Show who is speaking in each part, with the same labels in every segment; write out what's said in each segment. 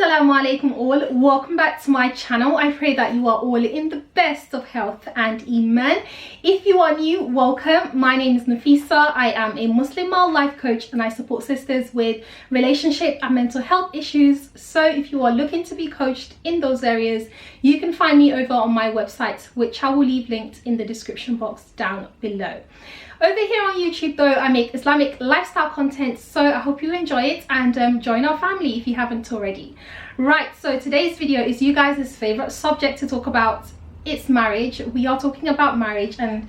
Speaker 1: Asalamua'alaikm all, welcome back to my channel. I pray that you are all in the best of health and iman. If you are new, welcome. My name is Nafisa. I am a Muslimah life coach and I support sisters with relationship and mental health issues. So if you are looking to be coached in those areas, you can find me over on my website, which I will leave linked in the description box down below. Over here on YouTube though, I make Islamic lifestyle content, so I hope you enjoy it and join our family if you haven't already. Right, so today's video is you guys' favourite subject to talk about. It's marriage. We are talking about marriage and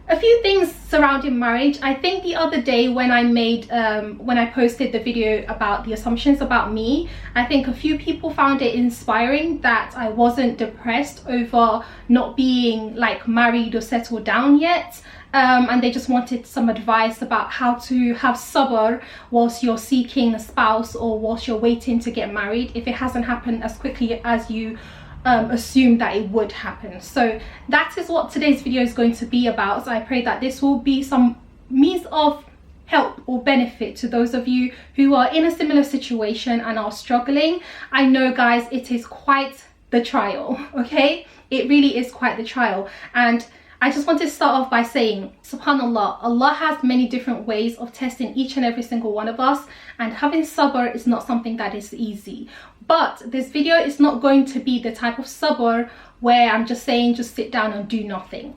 Speaker 1: a few things surrounding marriage. I think the other day when I posted the video about the assumptions about me, I think a few people found it inspiring that I wasn't depressed over not being like married or settled down yet. And they just wanted some advice about how to have sabr whilst you're seeking a spouse or whilst you're waiting to get married if it hasn't happened as quickly as you assume that it would happen. So that is what today's video is going to be about. So I pray that this will be some means of help or benefit to those of you who are in a similar situation and are struggling. I know guys, it is quite the trial, okay? It really is quite the trial. And I just want to start off by saying, subhanallah, Allah has many different ways of testing each and every single one of us, and having sabr is not something that is easy. But this video is not going to be the type of sabr where I'm just saying just sit down and do nothing.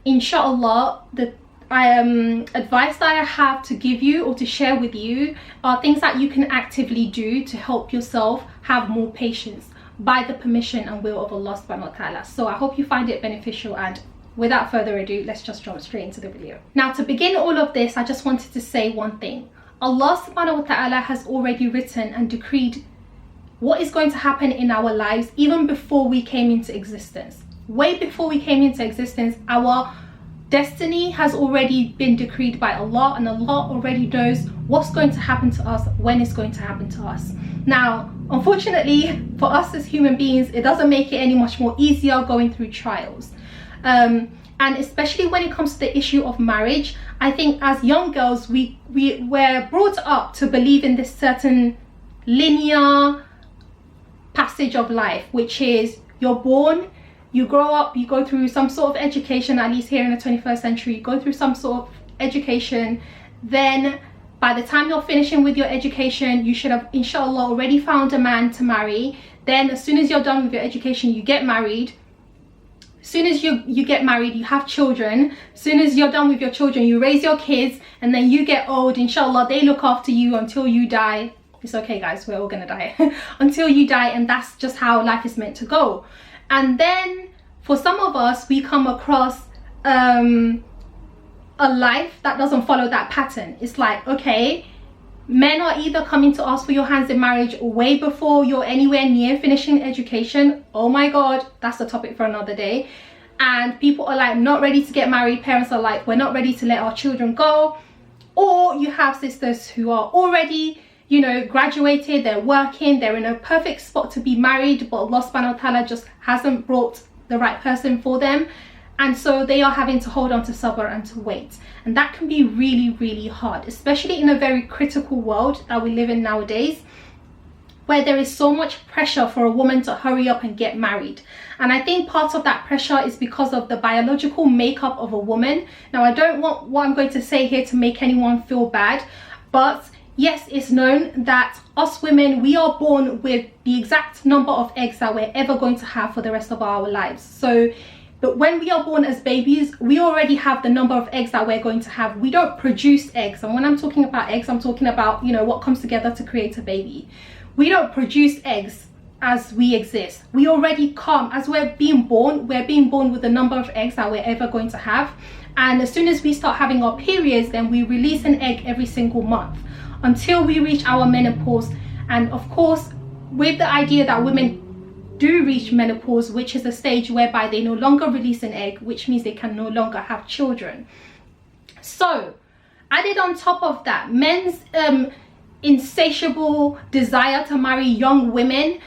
Speaker 1: Inshallah, the advice that I have to give you or to share with you are things that you can actively do to help yourself have more patience by the permission and will of Allah subhanahu wa ta'ala. So I hope you find it beneficial, and without further ado, let's just jump straight into the video. Now, to begin all of this, I just wanted to say one thing. Allah subhanahu wa ta'ala has already written and decreed what is going to happen in our lives even before we came into existence. Way before we came into existence, our destiny has already been decreed by Allah, and Allah already knows what's going to happen to us, when it's going to happen to us. Now, unfortunately for us as human beings, it doesn't make it any much more easier going through trials. And especially when it comes to the issue of marriage, I think as young girls we were brought up to believe in this certain linear passage of life, which is you're born, you grow up, you go through some sort of education, at least here in the 21st century, you go through some sort of education, then by the time you're finishing with your education, you should have inshallah already found a man to marry. Then as soon as you're done with your education, you get married. As soon as you get married, you have children. As soon as you're done with your children, you raise your kids, and then you get old. Inshallah, they look after you until you die. It's okay guys, we're all gonna die. Until you die, and that's just how life is meant to go. And then for some of us, we come across a life that doesn't follow that pattern. It's like, okay, men are either coming to ask for your hands in marriage way before you're anywhere near finishing education. Oh my god, that's a topic for another day. And people are like not ready to get married. Parents are like, we're not ready to let our children go. Or you have sisters who are already, you know, graduated, they're working, they're in a perfect spot to be married, but Allah subhanahu wa ta'ala just hasn't brought the right person for them. And so they are having to hold on to sabr and to wait. And that can be really, really hard, especially in a very critical world that we live in nowadays, where there is so much pressure for a woman to hurry up and get married. And I think part of that pressure is because of the biological makeup of a woman. Now, I don't want what I'm going to say here to make anyone feel bad, but yes, it's known that us women, we are born with the exact number of eggs that we're ever going to have for the rest of our lives. So but when we are born as babies, we already have the number of eggs that we're going to have. We don't produce eggs. And when I'm talking about eggs, I'm talking about, you know, what comes together to create a baby. We don't produce eggs as we exist. We already come, as we're being born with the number of eggs that we're ever going to have. And as soon as we start having our periods, then we release an egg every single month until we reach our menopause. And of course, with the idea that women do reach menopause, which is a stage whereby they no longer release an egg, which means they can no longer have children. So added on top of that, men's insatiable desire to marry young women,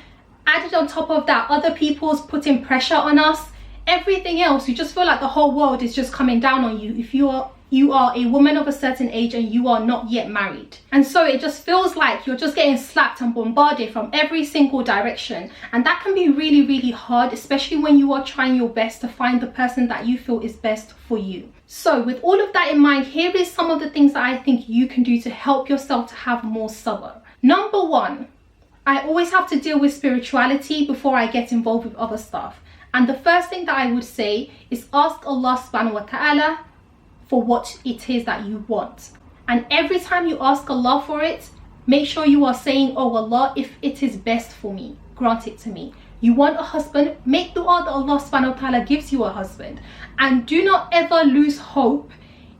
Speaker 1: added on top of that, other people's putting pressure on us, everything else, you just feel like the whole world is just coming down on you if you are you are a woman of a certain age and you are not yet married. And so it just feels like you're just getting slapped and bombarded from every single direction. And that can be really, really hard, especially when you are trying your best to find the person that you feel is best for you. So with all of that in mind, here is some of the things that I think you can do to help yourself to have more sabr. Number one, I always have to deal with spirituality before I get involved with other stuff. And the first thing that I would say is ask Allah subhanahu wa ta'ala for what it is that you want. And every time you ask Allah for it, make sure you are saying, oh Allah, if it is best for me, grant it to me. You want a husband, make dua that Allah subhanahu wa ta'ala gives you a husband. And do not ever lose hope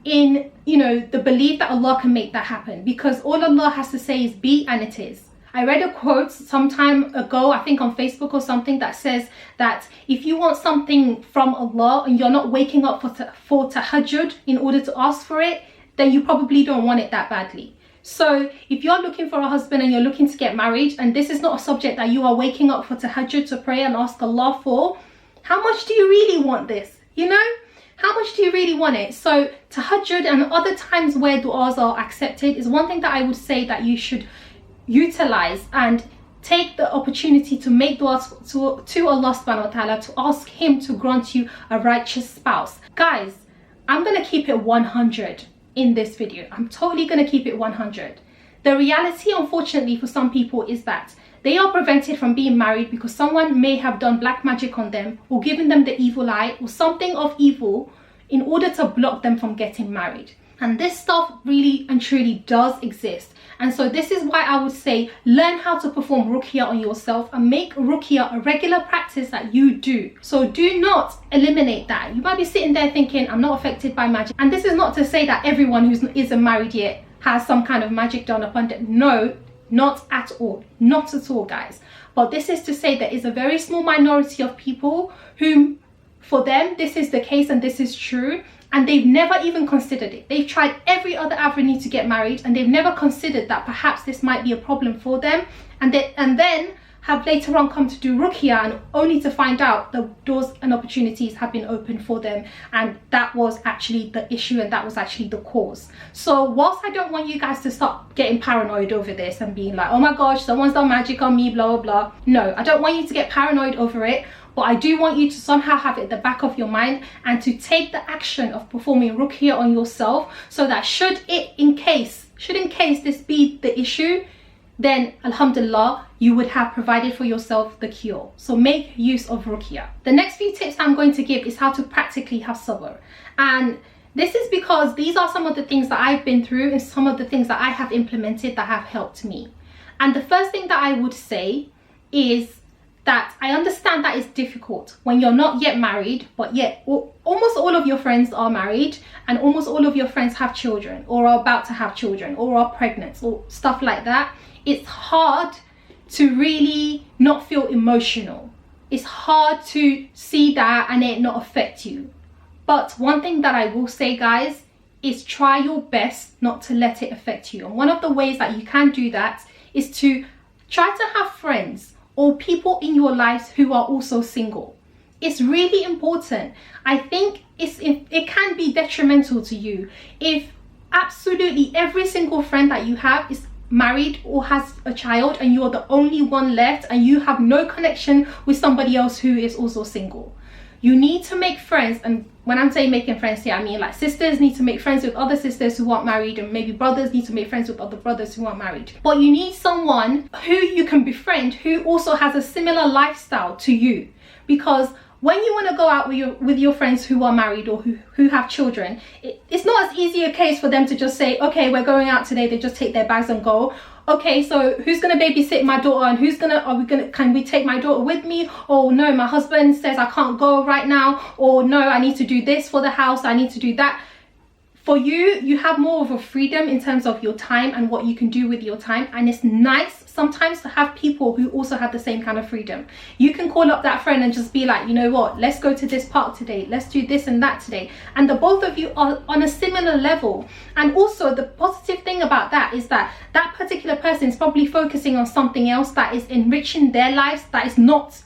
Speaker 1: in, the belief that Allah can make that happen, because all Allah has to say is be, and it is. I read a quote some time ago, I think on Facebook or something, that says that if you want something from Allah and you're not waking up for tahajjud in order to ask for it, then you probably don't want it that badly. So if you're looking for a husband and you're looking to get married, and this is not a subject that you are waking up for tahajjud to pray and ask Allah for, how much do you really want this? How much do you really want it? So tahajjud and other times where du'as are accepted is one thing that I would say that you should utilize and take the opportunity to make du'as to Allah subhanahu wa ta'ala, to ask him to grant you a righteous spouse. Guys, I'm going to keep it 100 in this video. I'm totally going to keep it 100. The reality, unfortunately, for some people is that they are prevented from being married because someone may have done black magic on them or given them the evil eye or something of evil in order to block them from getting married. And this stuff really and truly does exist. And so this is why I would say learn how to perform ruqyah on yourself and make ruqyah a regular practice that you do. So do not eliminate that. You might be sitting there thinking, I'm not affected by magic. And this is not to say that everyone who isn't married yet has some kind of magic done upon them. No, not at all. Not at all, guys. But this is to say there is a very small minority of people whom, for them, this is the case and this is true. And they've never even considered it. They've tried every other avenue to get married and they've never considered that perhaps this might be a problem for them. And then have later on come to do ruqyah and only to find out the doors and opportunities have been opened for them. And that was actually the issue and that was actually the cause. So whilst I don't want you guys to start getting paranoid over this and being like, oh my gosh, someone's done magic on me, blah, blah, blah. No, I don't want you to get paranoid over it. But I do want you to somehow have it at the back of your mind and to take the action of performing ruqyah on yourself, so that should in case this be the issue, then alhamdulillah, you would have provided for yourself the cure. So make use of ruqyah. The next few tips I'm going to give is how to practically have sabr. And this is because these are some of the things that I've been through and some of the things that I have implemented that have helped me. And the first thing that I would say is that I understand that it's difficult when you're not yet married, but yet almost all of your friends are married and almost all of your friends have children or are about to have children or are pregnant or stuff like that. It's hard to really not feel emotional. It's hard to see that and it not affect you. But one thing that I will say, guys, is try your best not to let it affect you. And one of the ways that you can do that is to try to have friends or people in your lives who are also single. It's really important. I think it can be detrimental to you if absolutely every single friend that you have is married or has a child and you're the only one left and you have no connection with somebody else who is also single. You need to make friends, and when I'm saying making friends here, I mean like sisters need to make friends with other sisters who aren't married, and maybe brothers need to make friends with other brothers who aren't married. But you need someone who you can befriend who also has a similar lifestyle to you, because when you want to go out with your friends who are married or who have children, it's not as easy a case for them to just say, okay, we're going out today. They just take their bags and go. Okay, so who's gonna babysit my daughter, and can we take my daughter with me? Oh no, my husband says I can't go right now. Or no, I need to do this for the house, I need to do that. For you have more of a freedom in terms of your time and what you can do with your time. And it's nice sometimes to have people who also have the same kind of freedom. You can call up that friend and just be like, you know what, let's go to this park today. Let's do this and that today. And the both of you are on a similar level. And also the positive thing about that is that that particular person is probably focusing on something else that is enriching their lives, that is not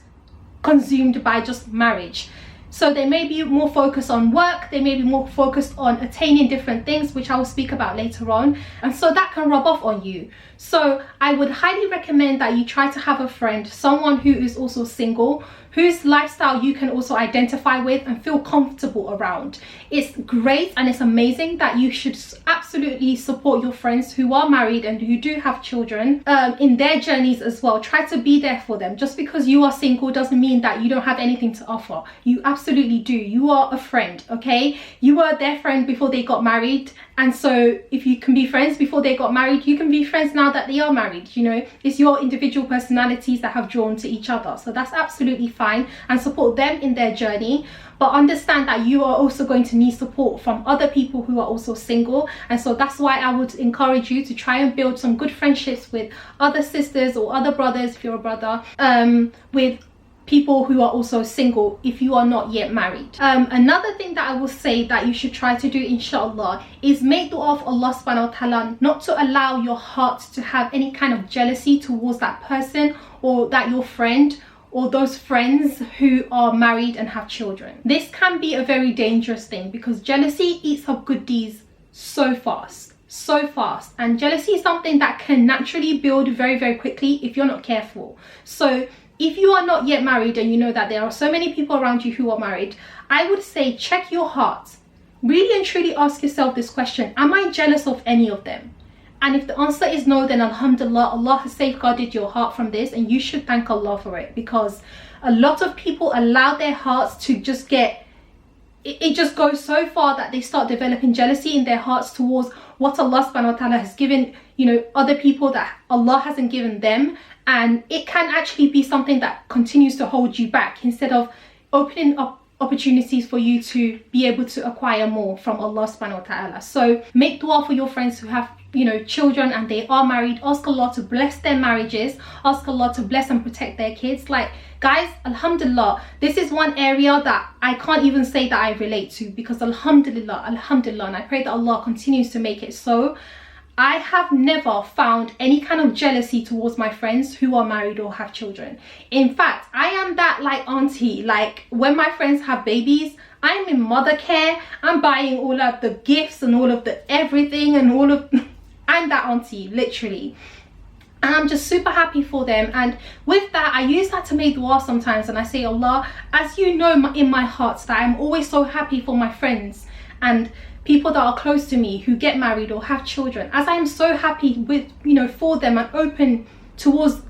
Speaker 1: consumed by just marriage. So they may be more focused on work, they may be more focused on attaining different things, which I will speak about later on, and so that can rub off on you. So I would highly recommend that you try to have a friend, someone who is also single, whose lifestyle you can also identify with and feel comfortable around. It's great and it's amazing that you should absolutely support your friends who are married and who do have children in their journeys as well. Try to be there for them. Just because you are single doesn't mean that you don't have anything to offer. You absolutely do. You are a friend, okay? You were their friend before they got married, and so if you can be friends before they got married, you can be friends now that they are married. You know, it's your individual personalities that have drawn to each other, so that's absolutely fine, and support them in their journey. But understand that you are also going to need support from other people who are also single, and so that's why I would encourage you to try and build some good friendships with other sisters or other brothers if you're a brother, with people who are also single if you are not yet married. Another thing that I will say that you should try to do, inshallah, is make dua of Allah subhanahu wa ta'ala not to allow your heart to have any kind of jealousy towards that person, or that your friend or those friends who are married and have children. This can be a very dangerous thing because jealousy eats up good deeds so fast, and jealousy is something that can naturally build very, very quickly if you're not careful. So if you are not yet married and you know that there are so many people around you who are married, I would say check your heart. Really and truly ask yourself this question: am I jealous of any of them? And if the answer is no, then alhamdulillah, Allah has safeguarded your heart from this, and you should thank Allah for it, because a lot of people allow their hearts to just get, it just goes so far that they start developing jealousy in their hearts towards what Allah subhanahu wa ta'ala has given, you know, other people that Allah hasn't given them. And it can actually be something that continues to hold you back instead of opening up opportunities for you to be able to acquire more from Allah subhanahu wa ta'ala. So make dua for your friends who have, you know, children and they are married. Ask Allah to bless their marriages. Ask Allah to bless and protect their kids. Like, guys, alhamdulillah, this is one area that I can't even say that I relate to, because alhamdulillah, and I pray that Allah continues to make it so. I have never found any kind of jealousy towards my friends who are married or have children. In fact, I am that like auntie. Like, when my friends have babies, I'm in mother care. I'm buying all of the gifts and all of the everything and all of... I'm that auntie, literally. And I'm just super happy for them. And with that, I use that to make dua sometimes. And I say, Allah, as you know in my heart that I'm always so happy for my friends and people that are close to me who get married or have children, as I am so happy with, you know, for them and open towards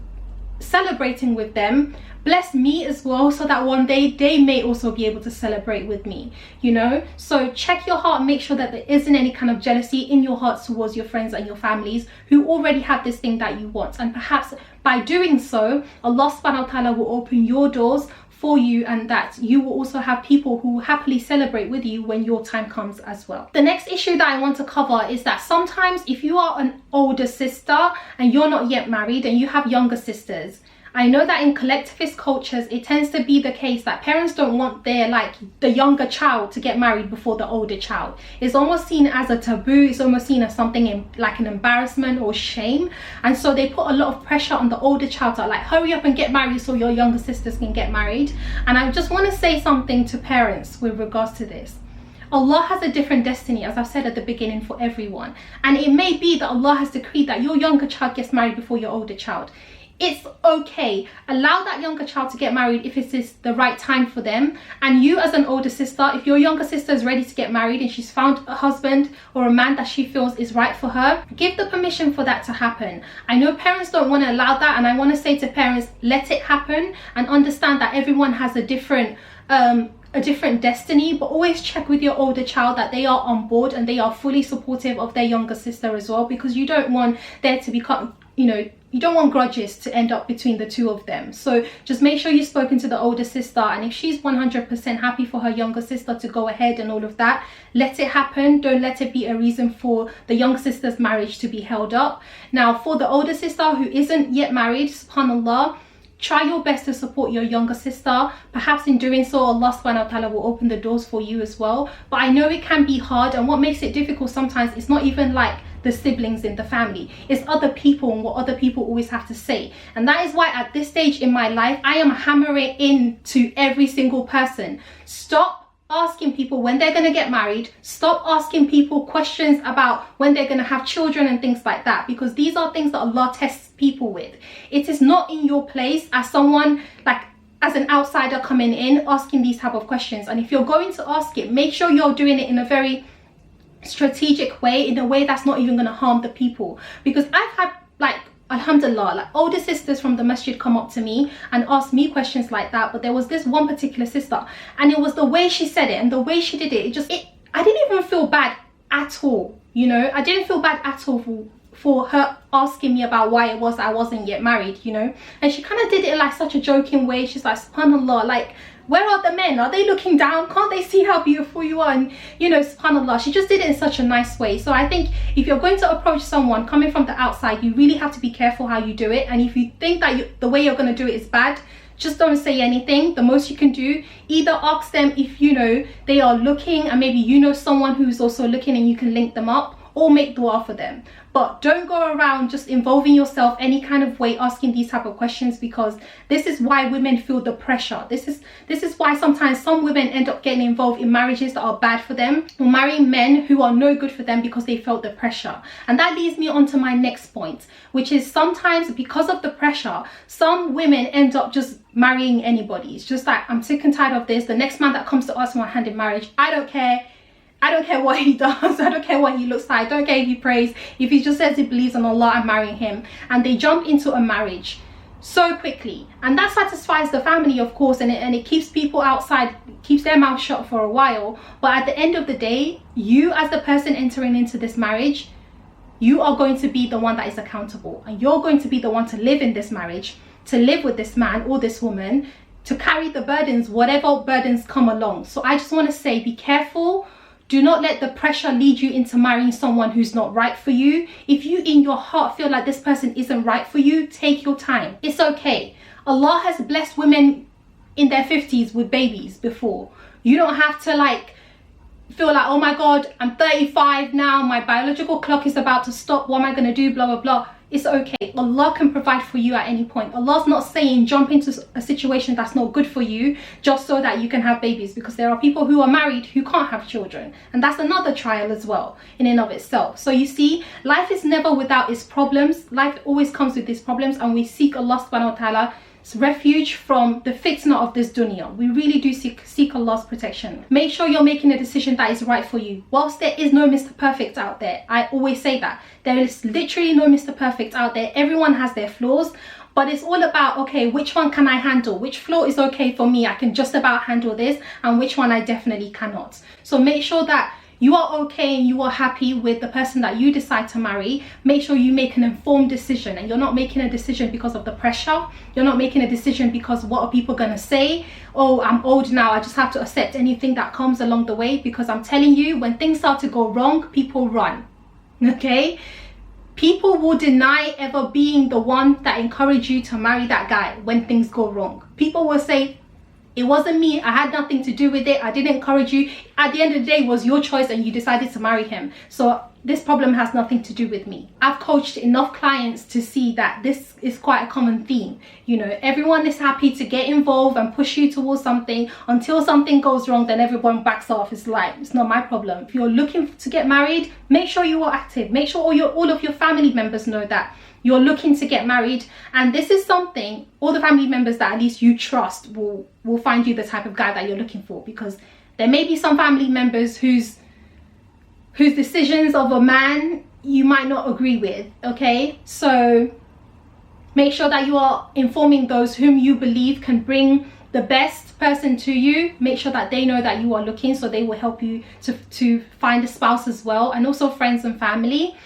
Speaker 1: celebrating with them, bless me as well, so that one day they may also be able to celebrate with me, you know. So check your heart, make sure that there isn't any kind of jealousy in your hearts towards your friends and your families who already have this thing that you want. And perhaps by doing so, Allah subhanahu wa ta'ala will open your doors for you, and that you will also have people who will happily celebrate with you when your time comes as well. The next issue that I want to cover is that sometimes if you are an older sister and you're not yet married and you have younger sisters, I know that in collectivist cultures it tends to be the case that parents don't want the younger child to get married before the older child. It's almost seen as a taboo. It's almost seen as something like an embarrassment or shame, and so they put a lot of pressure on the older child to like hurry up and get married so your younger sisters can get married. And I just want to say something to parents with regards to this. Allah has a different destiny, as I've said at the beginning, for everyone, and it may be that Allah has decreed that your younger child gets married before your older child. It's okay. Allow that younger child to get married if it is the right time for them. And you as an older sister, if your younger sister is ready to get married and she's found a husband or a man that she feels is right for her, give the permission for that to happen. I know parents don't want to allow that, and I want to say to parents, let it happen, and understand that everyone has a different destiny, but always check with your older child that they are on board and they are fully supportive of their younger sister as well, because you don't want there to be, you know, you don't want grudges to end up between the two of them. So just make sure you've spoken to the older sister, and if she's 100% happy for her younger sister to go ahead and all of that, let it happen. Don't let it be a reason for the younger sister's marriage to be held up. Now, for the older sister who isn't yet married, subhanallah, try your best to support your younger sister. Perhaps in doing so, Allah subhanahu wa ta'ala will open the doors for you as well. But I know it can be hard, and what makes it difficult sometimes is not even like the siblings in the family. It's other people and what other people always have to say. And that is why at this stage in my life, I am hammering into every single person. Stop asking people when they're going to get married. Stop asking people questions about when they're going to have children and things like that, because these are things that Allah tests people with. It is not in your place as someone, like as an outsider coming in, asking these type of questions. And if you're going to ask it, make sure you're doing it in a very strategic way, in a way that's not even going to harm the people. Because I've had, like, alhamdulillah, like older sisters from the masjid come up to me and ask me questions like that. But there was this one particular sister, and it was the way she said it and the way she did it, I didn't even feel bad at all, you know. I didn't feel bad at all for her asking me about why it was I wasn't yet married, you know. And she kind of did it in like such a joking way. She's like, subhanallah, like, where are the men? Are they looking down? Can't they see how beautiful you are? And, you know, subhanallah, she just did it in such a nice way. So I think if you're going to approach someone coming from the outside, you really have to be careful how you do it. And if you think that the way you're going to do it is bad, just don't say anything. The most you can do, either ask them if, you know, they are looking and maybe you know someone who's also looking and you can link them up, or make dua for them. But don't go around just involving yourself any kind of way asking these type of questions, because this is why women feel the pressure. This is why sometimes some women end up getting involved in marriages that are bad for them, or marrying men who are no good for them because they felt the pressure. And that leads me on to my next point, which is sometimes because of the pressure, some women end up just marrying anybody. It's just like, I'm sick and tired of this. The next man that comes to ask my hand in marriage, I don't care. I don't care what he does. I don't care what he looks like. I don't care if he prays. If he just says he believes in Allah, I'm marrying him. And they jump into a marriage so quickly. And that satisfies the family, of course, and it keeps people outside, keeps their mouth shut for a while. But at the end of the day, you as the person entering into this marriage, you are going to be the one that is accountable. And you're going to be the one to live in this marriage, to live with this man or this woman, to carry the burdens, whatever burdens come along. So I just want to say, be careful. Do not let the pressure lead you into marrying someone who's not right for you. If you in your heart feel like this person isn't right for you, take your time. It's okay. Allah has blessed women in their 50s with babies before. You don't have to like feel like, oh my God, I'm 35 now, my biological clock is about to stop, what am I going to do, blah, blah, blah. It's okay. Allah can provide for you at any point. Allah's not saying jump into a situation that's not good for you just so that you can have babies, because there are people who are married who can't have children, and that's another trial as well in and of itself. So you see, life is never without its problems. Life always comes with these problems, and we seek Allah subhanahu wa ta'ala refuge from the fitna of this dunya. We really do seek Allah's protection. Make sure you're making a decision that is right for you. Whilst there is no Mr. Perfect out there, I always say that there is literally no Mr. Perfect out there. Everyone has their flaws, but it's all about, okay, which one can I handle? Which flaw is okay for me? I can just about handle this, and which one I definitely cannot. So make sure that you are okay and you are happy with the person that you decide to marry. Make sure you make an informed decision, and you're not making a decision because of the pressure. You're not making a decision because what are people going to say? Oh, I'm old now, I just have to accept anything that comes along the way. Because I'm telling you, when things start to go wrong, people run. Okay? People will deny ever being the one that encouraged you to marry that guy when things go wrong. People will say, it wasn't me, I had nothing to do with it, I didn't encourage you. At the end of the day, it was your choice and you decided to marry him. So this problem has nothing to do with me. I've coached enough clients to see that this is quite a common theme. You know, everyone is happy to get involved and push you towards something. Until something goes wrong, then everyone backs off. It's like, it's not my problem. If you're looking to get married, make sure you are active. Make sure all of your family members know that you're looking to get married, and this is something all the family members that at least you trust will find you the type of guy that you're looking for. Because there may be some family members whose decisions of a man you might not agree with. Okay, so make sure that you are informing those whom you believe can bring the best person to you. Make sure that they know that you are looking, so they will help you to find a spouse as well, and also friends and family.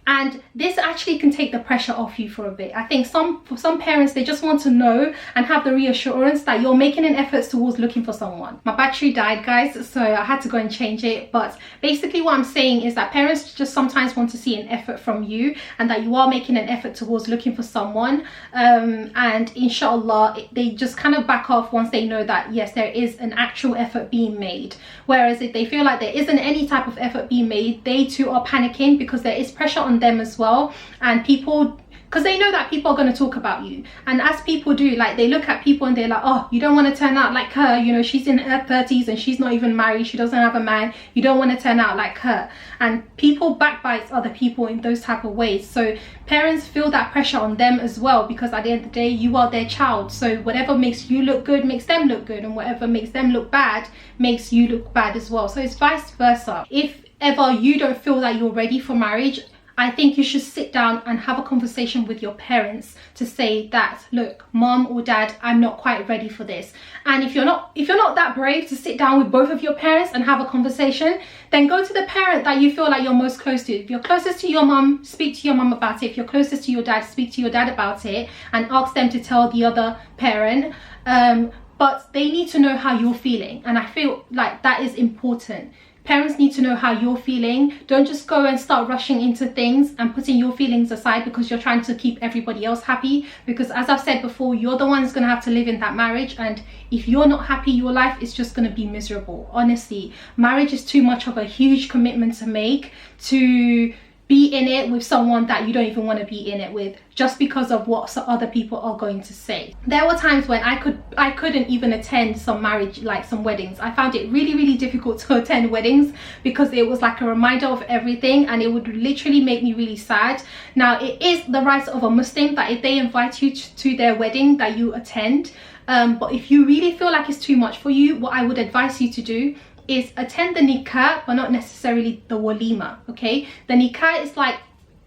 Speaker 1: And this actually can take the pressure off you for a bit. I think for some parents, they just want to know and have the reassurance that you're making an effort towards looking for someone. My battery died, guys, so I had to go and change it. But basically what I'm saying is that parents just sometimes want to see an effort from you, and that you are making an effort towards looking for someone. And inshallah, they just kind of back off once they know that yes, there is an actual effort being made. Whereas if they feel like there isn't any type of effort being made, they too are panicking, because there is pressure on them as well. And people, because they know that people are going to talk about you, and as people do, like, they look at people and they're like, oh, you don't want to turn out like her, you know, she's in her 30s and she's not even married, she doesn't have a man, you don't want to turn out like her. And people backbite other people in those type of ways. So parents feel that pressure on them as well, because at the end of the day, you are their child. So whatever makes you look good makes them look good, and whatever makes them look bad makes you look bad as well. So it's vice versa. If ever you don't feel that you're ready for marriage, I think you should sit down and have a conversation with your parents to say that, look, mom or dad, I'm not quite ready for this. And if you're not that brave to sit down with both of your parents and have a conversation, then go to the parent that you feel like you're most close to. If you're closest to your mom, speak to your mom about it. If you're closest to your dad, speak to your dad about it and ask them to tell the other parent. But they need to know how you're feeling, and I feel like that is important. Parents need to know how you're feeling. Don't just go and start rushing into things and putting your feelings aside because you're trying to keep everybody else happy. Because as I've said before, you're the one who's going to have to live in that marriage, and if you're not happy, your life is just going to be miserable. Honestly, marriage is too much of a huge commitment to make, to be in it with someone that you don't even want to be in it with, just because of what other people are going to say. There were times when I couldn't even attend some marriage, like some weddings. I found it really difficult to attend weddings because it was like a reminder of everything, and it would literally make me really sad. Now, it is the right of a Muslim that if they invite you to their wedding, that you attend. But if you really feel like it's too much for you, what I would advise you to do is attend the nikah, but not necessarily the walima. Okay, the nikah is like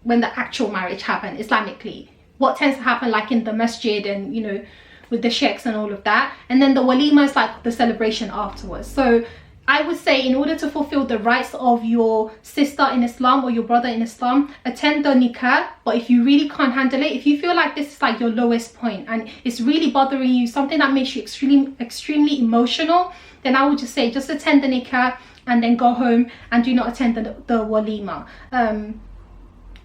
Speaker 1: when the actual marriage happened Islamically, what tends to happen like in the masjid and, you know, with the sheikhs and all of that. And then the walima is like the celebration afterwards. So I would say, in order to fulfill the rights of your sister in Islam or your brother in Islam, attend the nikah. But if you really can't handle it, if you feel like this is like your lowest point and it's really bothering you, something that makes you extremely emotional, then I would just say, just attend the nikah and then go home and do not attend the walima.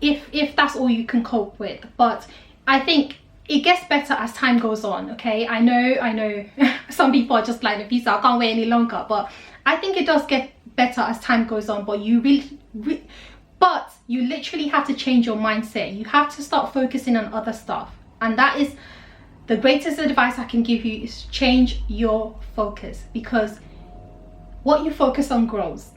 Speaker 1: If that's all you can cope with. But I think it gets better as time goes on. Okay, I know some people are just like, Nafisa, I can't wait any longer, but I think it does get better as time goes on. But you literally have to change your mindset. You have to start focusing on other stuff, and that is the greatest advice I can give you, is change your focus, because what you focus on grows,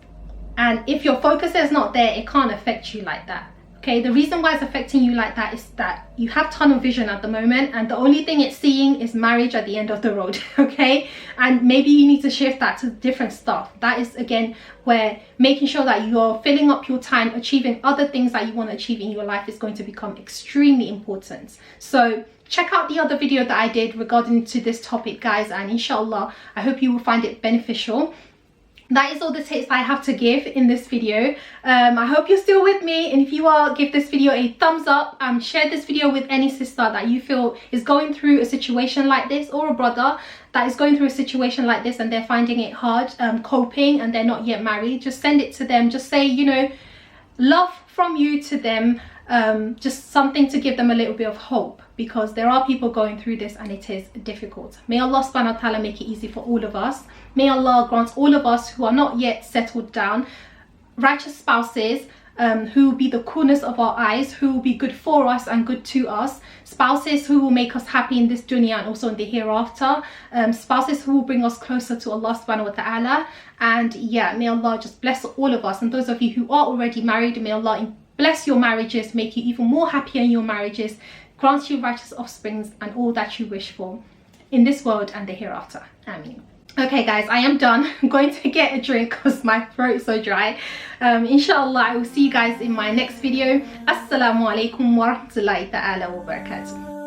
Speaker 1: and if your focus is not there, it can't affect you like that. Okay, the reason why it's affecting you like that is that you have tunnel vision at the moment, and the only thing it's seeing is marriage at the end of the road. Okay, and maybe you need to shift that to different stuff. That is again where making sure that you're filling up your time achieving other things that you want to achieve in your life is going to become extremely important. So check out the other video that I did regarding to this topic, guys, and inshallah I hope you will find it beneficial. That is all the tips I have to give in this video. I hope you're still with me, and if you are, give this video a thumbs up and share this video with any sister that you feel is going through a situation like this, or a brother that is going through a situation like this and they're finding it hard coping and they're not yet married. Just send it to them. Just say, you know, love from you to them, just something to give them a little bit of hope, because there are people going through this and it is difficult. May Allah subhanahu wa ta'ala make it easy for all of us. May Allah grant all of us who are not yet settled down righteous spouses, who will be the coolness of our eyes, who will be good for us and good to us, spouses who will make us happy in this dunya and also in the hereafter, spouses who will bring us closer to Allah subhanahu wa ta'ala. And yeah, may Allah just bless all of us, and those of you who are already married, may Allah bless your marriages, make you even more happier in your marriages, grant you righteous offsprings and all that you wish for in this world and the hereafter. Ameen. Okay guys, I am done. I'm going to get a drink because my throat is so dry. Inshallah, I will see you guys in my next video. Assalamualaikum warahmatullahi ta'ala wabarakatuh.